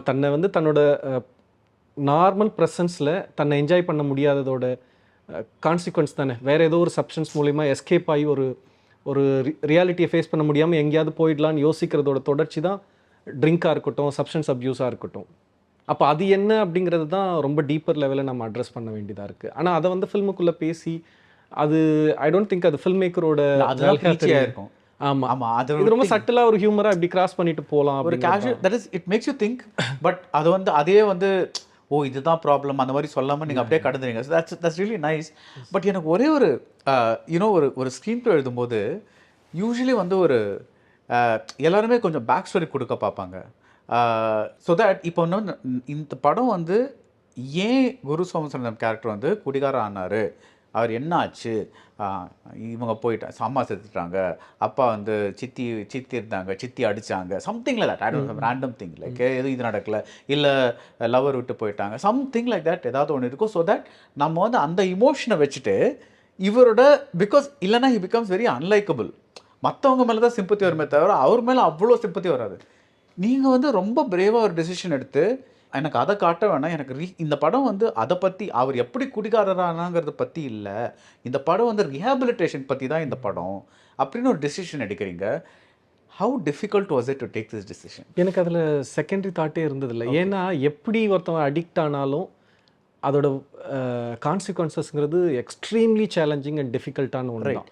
தன்னை வந்து தன்னோட நார்மல் ப்ரெசன்ஸில் தன்னை என்ஜாய் பண்ண முடியாததோட கான்சிக்வன்ஸ் தானே. வேறு ஏதோ ஒரு சப்ஸ்டன்ஸ் மூலிமா எஸ்கேப் ஆகி ஒரு ரியாலிட்டியை ஃபேஸ் பண்ண முடியாமல் எங்கேயாவது போயிடலான்னு யோசிக்கிறதோட தொடர்ச்சி தான் ட்ரிங்காக இருக்கட்டும், சப்ஸ்டன்ஸ் அப்யூஸாக இருக்கட்டும். அப்போ அது என்ன அப்படிங்கிறது தான் ரொம்ப டீப்பர் லெவலில் நம்ம அட்ரஸ் பண்ண வேண்டியதாக இருக்குது. ஆனால் அதை வந்து ஃபில்முக்குள்ளே பேசி அது ஐ டோன்ட் திங்க் அது ஃபில்ம் மேக்கரோட இருக்கும். ஆமாம், இது ரொம்ப சட்டிலாக ஒரு ஹியூமராக இப்படி கிராஸ் பண்ணிட்டு போகலாம். ஒரு casual that is it makes you think. But அது வந்து அதே வந்து ஓ இதுதான் ப்ராப்ளம் அந்த மாதிரி சொல்லாமல் நீங்கள் அப்படியே கடந்துறீங்க. That's really nice. பட் எனக்கு ஒரே ஒரு யூனோ ஒரு ஸ்க்ரீன் ப்ளே எழுதும்போது யூஸ்வலி வந்து ஒரு எல்லாருமே கொஞ்சம் பேக் ஸ்டோரி கொடுக்க பார்ப்பாங்க. ஸோ தட் இப்போ இன்னொன்று இந்த படம் வந்து ஏன் குரு சோமசுந்தரம் கேரக்டர் வந்து குடிகாரம் ஆனார், அவர் என்ன ஆச்சு, இவங்க போயிட்டாங்க, அம்மா செத்துட்டாங்க, அப்பா வந்து சித்தி இருந்தாங்க, சித்தி அடித்தாங்க, something like that. I don't know, random thing like எதுவும் இது நடக்கலை, இல்லை லவர் விட்டு போயிட்டாங்க, சம்திங் லைக் தட் ஏதாவது ஒன்று இருக்கும். ஸோ தட் நம்ம வந்து அந்த இமோஷனை வச்சுட்டு இவரோட பிகாஸ் இல்லைனா ஹி பிகம்ஸ் வெரி அன்லைக்கபிள். மற்றவங்க மேலே தான் சிம்பத்தி வருமே தவிர அவர் மேலே அவ்வளோ சிம்பத்தி வராது. நீங்கள் வந்து ரொம்ப பிரேவாக ஒரு டெசிஷன் எடுத்து எனக்கு அதை காட்ட வேணாம், எனக்கு இந்த படம் வந்து அதை பற்றி அவர் எப்படி குடிகாரரானாங்கிறத பற்றி இல்லை, இந்த படம் வந்து ரீஹாபிலிட்டேஷன் பற்றி தான் இந்த படம் அப்படின்னு ஒரு டெசிஷன் எடுக்கிறீங்க. How difficult was it to take this decision? எனக்கு அதில் செகண்டரி தாட்டே இருந்ததில்லை. ஏன்னா எப்படி ஒருத்தவங்க அடிக்ட் ஆனாலும் அதோட கான்சிக்வன்சஸ்ங்கிறது எக்ஸ்ட்ரீம்லி சேலஞ்சிங் அண்ட் டிஃபிகல்ட்டான ஒன்று தான்.